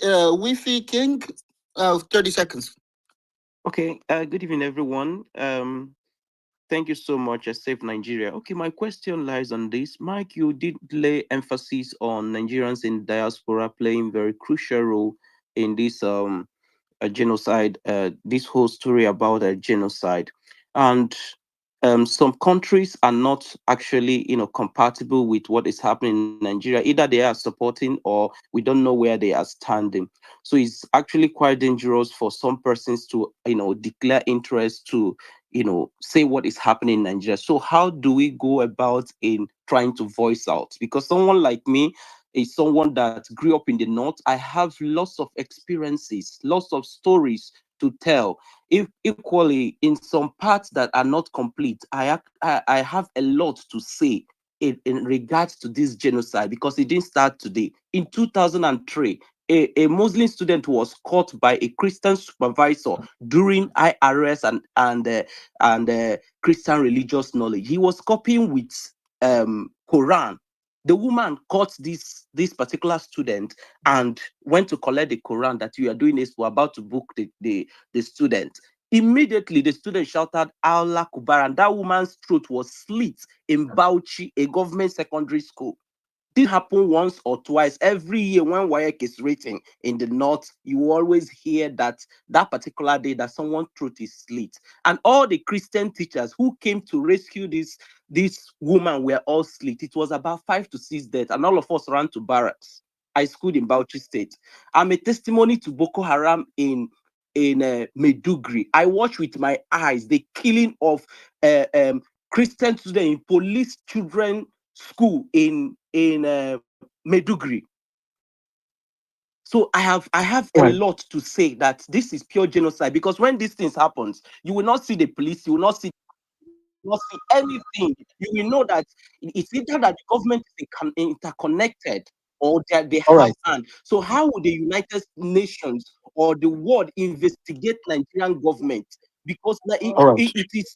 Wi-Fi King, 30 seconds. Okay. Good evening, everyone. Thank you so much, Save Nigeria. Okay, my question lies on this. Mike, you did lay emphasis on Nigerians in diaspora playing very crucial role in this genocide, this whole story about a genocide. And some countries are not actually, compatible with what is happening in Nigeria. Either they are supporting or we don't know where they are standing. So it's actually quite dangerous for some persons to, declare interest to, say what is happening in Nigeria. So how do we go about in trying to voice out? Because someone like me is someone that grew up in the north. I have lots of experiences, lots of stories to tell. If equally in some parts that are not complete, I have a lot to say in regards to this genocide because it didn't start today. In 2003, a Muslim student was caught by a Christian supervisor during IRS and Christian religious knowledge. He was copying with Quran. The woman caught this particular student and went to collect the Quran that you are doing this. We're about to book the student. Immediately, the student shouted Allah Akbar, and that woman's throat was slit in Bauchi, a government secondary school. This happened once or twice every year when WAEC is rating in the north. You always hear that particular day that someone's throat is slit, and all the Christian teachers who came to rescue this woman were all slit. It was about 5 to 6 deaths, and all of us ran to barracks. I schooled in Bauchi State. I'm a testimony to Boko Haram in Maiduguri. I watched with my eyes the killing of Christian students in police children school in Maiduguri. So I have a Right. lot to say that this is pure genocide because when these things happens, you will not see the police, you will not see anything. You will know that it's either that the government is interconnected or that they All have right. hand. So how would the United Nations or the world investigate Nigerian government? Because All right. it is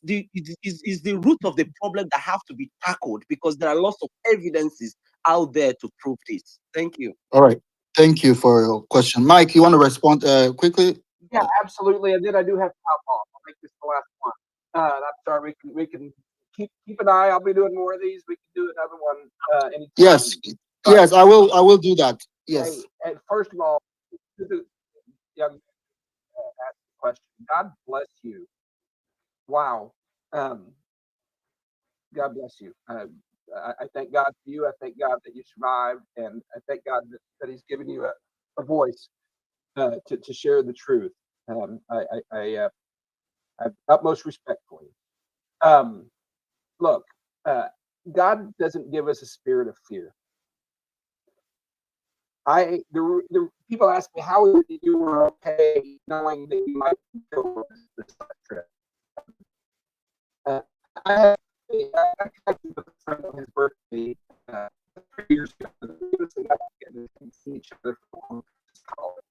the root of the problem that have to be tackled because there are lots of evidences out there to prove this. Thank you. All right. Thank you for your question. Mike, you want to respond quickly? Yeah, absolutely. And then I do have to hop off. I'll make this the last one. I'm sorry. We can keep an eye. I'll be doing more of these. We can do another one Yes. anytime. But Yes, I will do that. hey, Yes. and first of all, to the young asked the question. God bless you. Wow. Um, God bless you. I thank God for you. I thank God that you survived, and I thank God that He's given you a voice to share the truth. I have utmost respect for you. Um, Look, uh, God doesn't give us a spirit of fear. The people ask me how is it you were okay knowing that you might be killed this trip. Uh, I had I connected with a friend on his birthday 3 years ago. We got together and see each other for college.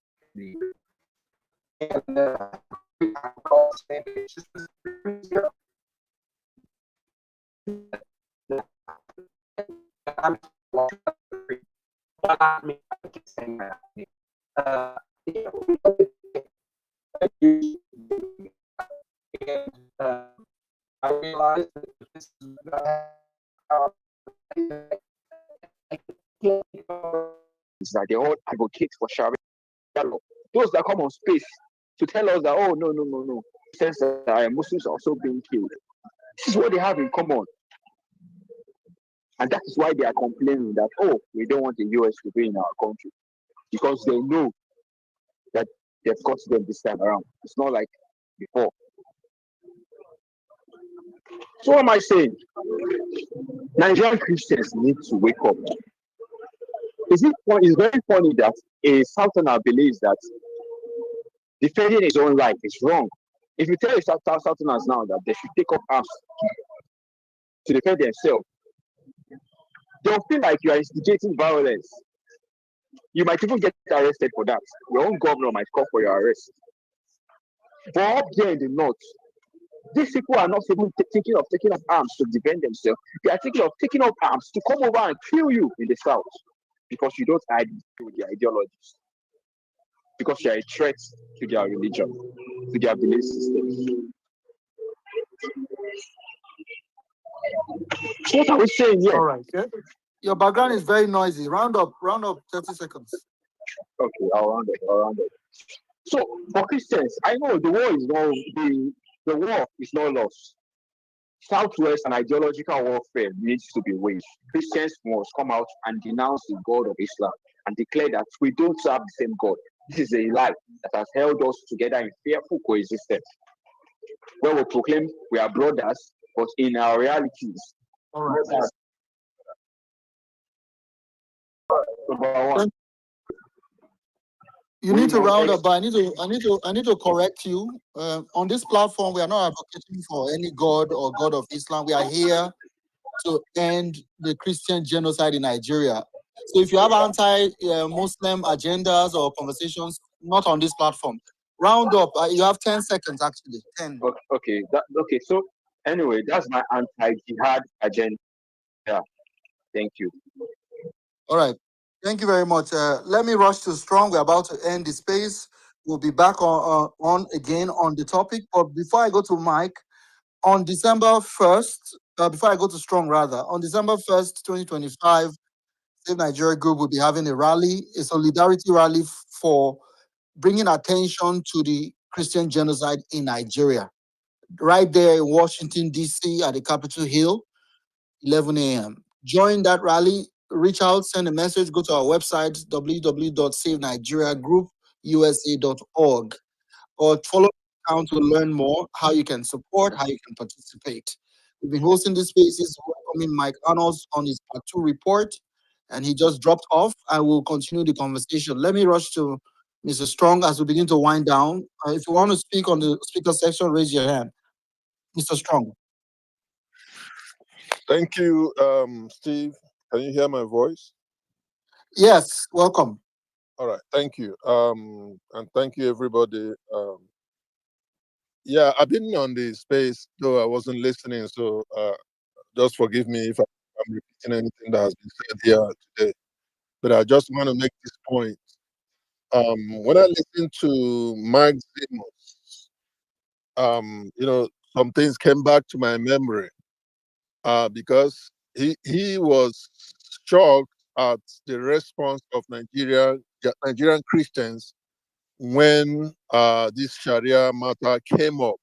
And we all saying it's just 3 years ago. I'm not me. I keep saying that. Uh, and I realized that this is how I can't Is that they all advocate for Sharia law. Those that come on space to tell us that, oh, no, no, no, no. Says that Muslims are also being killed. This is what they have in common. And that is why they are complaining that, oh, we don't want the US to be in our country. Because they know that they've got them this time around. It's not like before. So what am I saying? Nigerian Christians need to wake up. It's very funny that a Southerner believes that defending his own right is wrong. If you tell Southerners now that they should take up arms to defend themselves, they'll feel like you are instigating violence. You might even get arrested for that. Your own governor might call for your arrest. But up there in the north, these people are not even thinking of taking up arms to defend themselves. They are thinking of taking up arms to come over and kill you in the south because you don't agree with their ideologies. because you are a threat to their religion, to their belief system. So what are we saying here? All right. Yeah. Your background is very noisy. Round up 30 seconds. Okay, I'll round it. So for Christians, I know the war is not the war is not lost. Southwest and ideological warfare needs to be waged. Christians must come out and denounce the God of Islam and declare that we don't serve the same God. This is a lie that has held us together in fearful coexistence, where we proclaim we are brothers, but in our realities, All right. number one, You need to round up, but I need to correct you. On this platform, we are not advocating for any god or god of Islam. We are here to end the Christian genocide in Nigeria. So if you have anti-Muslim agendas or conversations, not on this platform. Round up. You have 10 seconds actually. 10. Okay, so anyway, that's my anti-jihad agenda. Yeah, thank you. All right. Thank you very much. Let me rush to Strong. We're about to end the space. We'll be back on again on the topic. But before I go to Mike, on December 1st, before I go to Strong rather, on December 1st, 2025, Save Nigeria Group will be having a rally, a solidarity rally for bringing attention to the Christian genocide in Nigeria. Right there in Washington, D.C. at the Capitol Hill, 11 a.m. Join that rally, reach out, send a message, go to our website, www.savenigeriagroupusa.org, or follow the account to learn more, how you can support, how you can participate. We've been hosting these spaces, welcoming Mike Arnold on his part 2 report, and he just dropped off. I will continue the conversation. Let me rush to Mr. Strong as we begin to wind down. If you want to speak on the speaker section, raise your hand. Mr. Strong. Thank you, Steve. Can you hear my voice? Yes, welcome. All right, thank you. And thank you, everybody. Yeah, I've been on the space, though I wasn't listening, so just forgive me if I'm repeating anything that has been said here today. But I just want to make this point. When I listen to Mark Zimos, some things came back to my memory because he was shocked at the response of Nigerian Christians when this Sharia matter came up.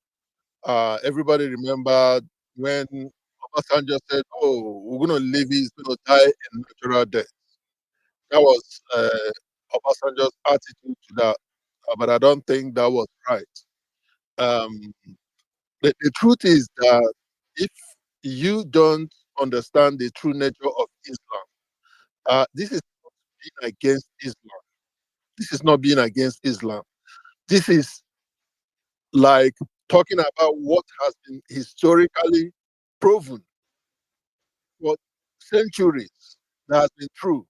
Everybody remembered when Obasanjo said, "Oh, we're going to leave. He's going to die a natural death." That was Obasanjo's attitude to that, but I don't think that was right. Um, the truth is that if you don't understand the true nature of Islam, this is not being against Islam. This is not being against Islam. This is like talking about what has been historically proven for centuries that has been true.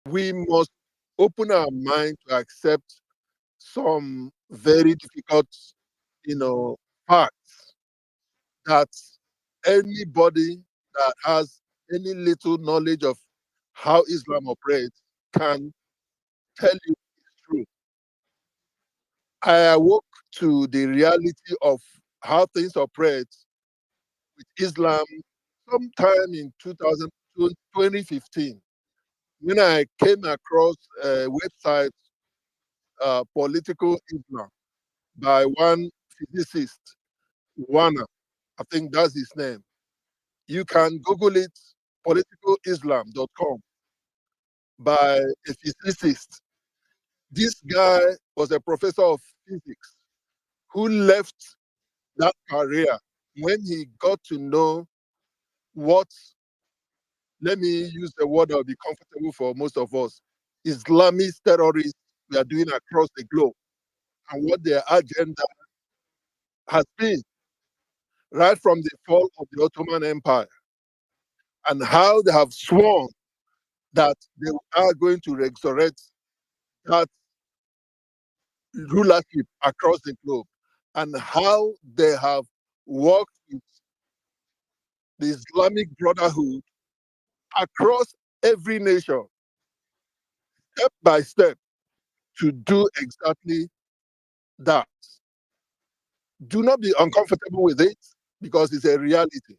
We must open our mind to accept some very difficult, facts that anybody that has any little knowledge of how Islam operates can tell you it's true. I awoke to the reality of how things operate with Islam sometime in 2015 when I came across a website, Political Islam, by one physicist, Wana. I think that's his name. You can Google it, politicalislam.com, by a physicist. This guy was a professor of physics who left that career when he got to know what, let me use a word that will be comfortable for most of us, Islamist terrorists we are doing across the globe and what their agenda has been right from the fall of the Ottoman Empire and how they have sworn that they are going to resurrect that rulership across the globe and how they have worked with the Islamic Brotherhood across every nation, step by step, to do exactly that. Do not be uncomfortable with it because it's a reality.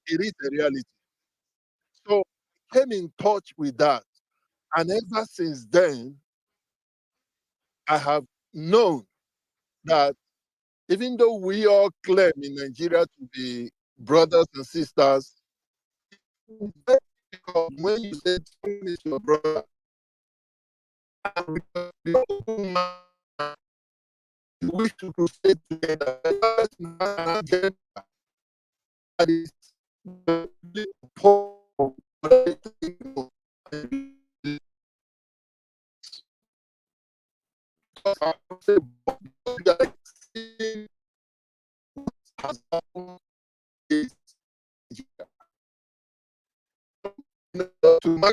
It is a reality. So I came in touch with that. And ever since then, I have known that even though we all claim in Nigeria to be brothers and sisters, it's very difficult when you say someone is your brother and because the open mind, you wish to crusade together. That's an agenda that is really poor. Has happened is to my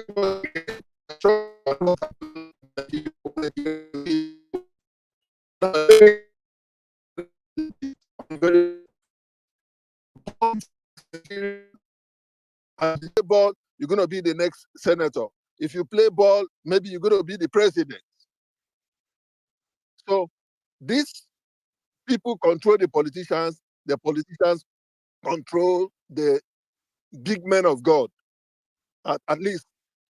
and play ball, you're going to be the next senator. If you play ball, maybe you're going to be the president. So these people control the politicians control the big men of God, at least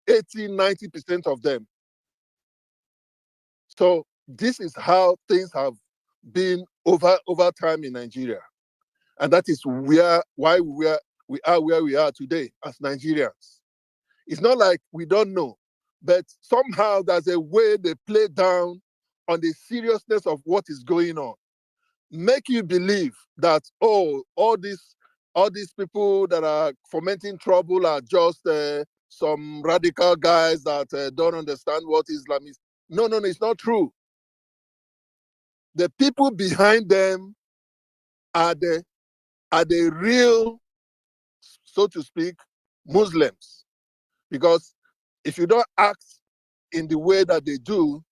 80-90% of them. So this is how things have been over time in Nigeria. And that is why we are where we are today as Nigerians. It's not like we don't know, but somehow there's a way they play down on the seriousness of what is going on. Make you believe that, oh, all these people that are fomenting trouble are just some radical guys that don't understand what Islam is. No, it's not true. The people behind them are the real, so to speak, Muslims. Because if you don't act in the way that they do,